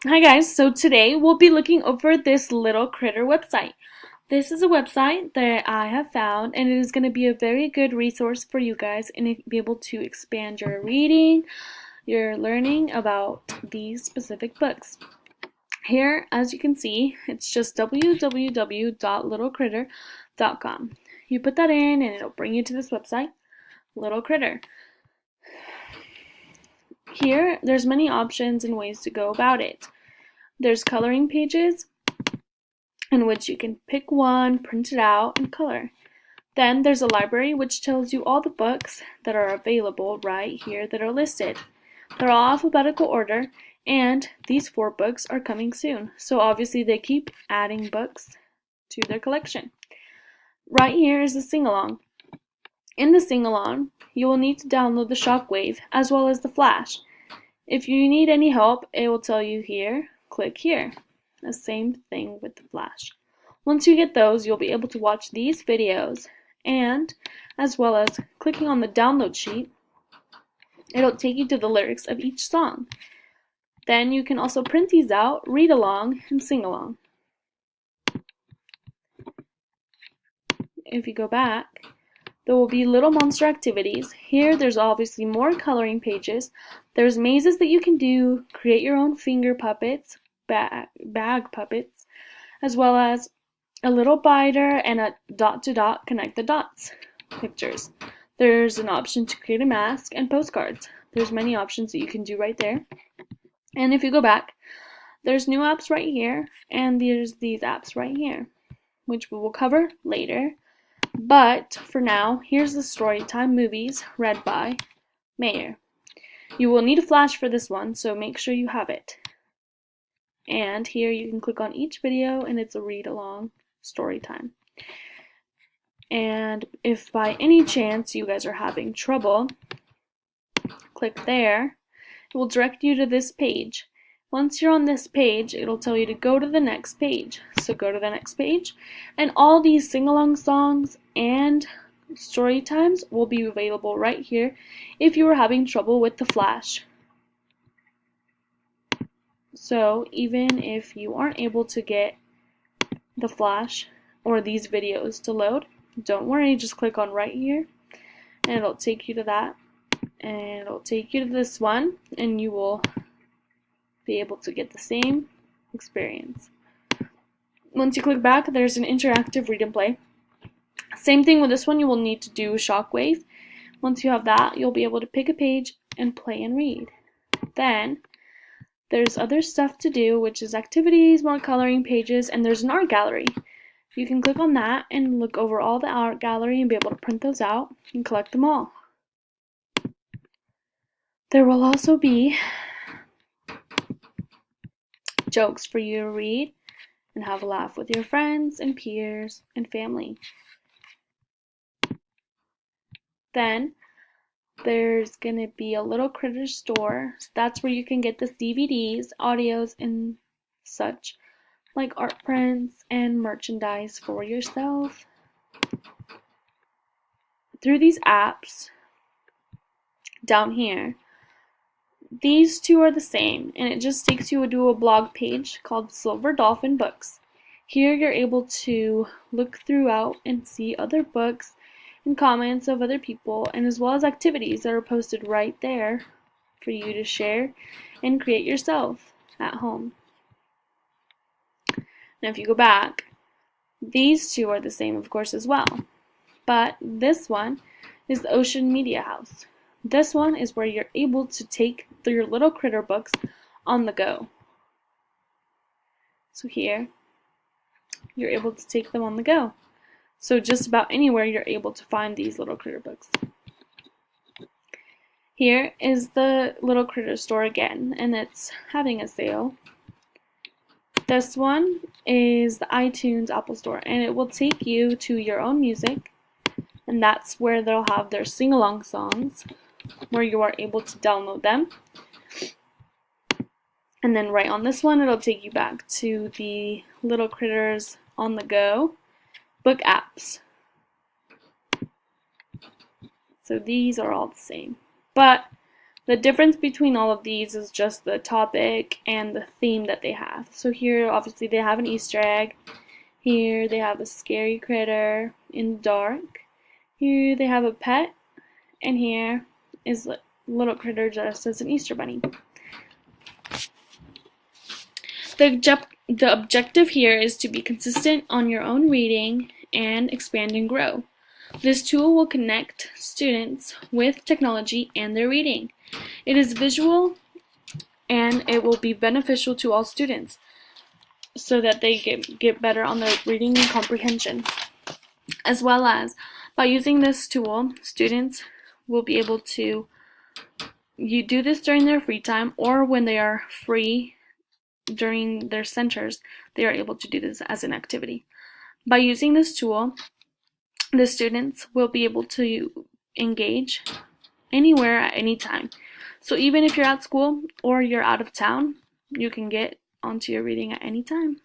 Hi guys, so today we'll be looking over this Little Critter website. This is a website that I have found and it is going to be a very good resource for you guys and be able to expand your reading, your learning about these specific books. Here, as you can see, it's just www.littlecritter.com. You put that in and it'll bring you to this website, Little Critter. Here, there's many options and ways to go about it. There's coloring pages in which you can pick one, print it out, and color. Then there's a library which tells you all the books that are available right here that are listed. They're all alphabetical order, and these 4 books are coming soon. So obviously they keep adding books to their collection. Right here is the sing-along. In the sing-along, you will need to download the Shockwave as well as the Flash. If you need any help, it will tell you here. Click here. The same thing with the Flash. Once you get those, you'll be able to watch these videos and as well as clicking on the download sheet, it'll take you to the lyrics of each song. Then you can also print these out, read along, and sing along. If you go back, there will be little monster activities. Here there's obviously more coloring pages. There's mazes that you can do, create your own finger puppets, bag puppets, as well as a little biter and a dot-to-dot connect the dots pictures. There's an option to create a mask and postcards. There's many options that you can do right there. And if you go back, there's new apps right here, and there's these apps right here, which we will cover later. But for now, here's the story time movies read by Mayer. You will need a Flash for this one, so make sure you have it. And here you can click on each video and it's a read along story time. And if by any chance you guys are having trouble, click there. It will direct you to this page. Once you're on this page, it'll tell you to go to the next page. So go to the next page, and all these sing-along songs and story times will be available right here if you are having trouble with the Flash. So even if you aren't able to get the Flash or these videos to load, don't worry, just click on right here and it'll take you to that, and it'll take you to this one, and you will be able to get the same experience. Once you click back, there's an interactive read and play. Same thing with this one, you will need to do Shockwave. Once you have that, you'll be able to pick a page and play and read. Then there's other stuff to do, which is activities, more coloring pages, and there's an art gallery. You can click on that and look over all the art gallery and be able to print those out and collect them all. There will also be jokes for you to read and have a laugh with your friends and peers and family. Then there's going to be a Little Critter store. That's where you can get the DVDs, audios, and such, like art prints and merchandise for yourself. Through these apps down here, these 2 are the same, and it just takes you to a blog page called Silver Dolphin Books. Here you're able to look throughout and see other books and comments of other people, and as well as activities that are posted right there for you to share and create yourself at home. Now if you go back, these 2 are the same of course as well, but this one is the Ocean Media House. This one is where you're able to take your Little Critter books on the go. So here, you're able to take them on the go. So just about anywhere you're able to find these Little Critter books. Here is the Little Critter store again, and it's having a sale. This one is the iTunes Apple Store, and it will take you to your own music, and that's where they'll have their sing-along songs, where you are able to download them. And then right on this one, it'll take you back to the Little Critters on the Go book apps. So these are all the same. But The difference between all of these is just the topic and the theme that they have. So here, obviously, they have an Easter egg. Here, they have a scary critter in the dark. Here, they have a pet. And here is a little critter dressed as an Easter bunny. The objective here is to be consistent on your own reading and expand and grow. This tool will connect students with technology and their reading. It is visual and it will be beneficial to all students so that they get better on their reading and comprehension. As well as, by using this tool, students will be able to do this during their free time, or when they are free during their centers, they are able to do this as an activity. By using this tool, the students will be able to engage anywhere at any time. So even if you're at school or you're out of town, you can get onto your reading at any time.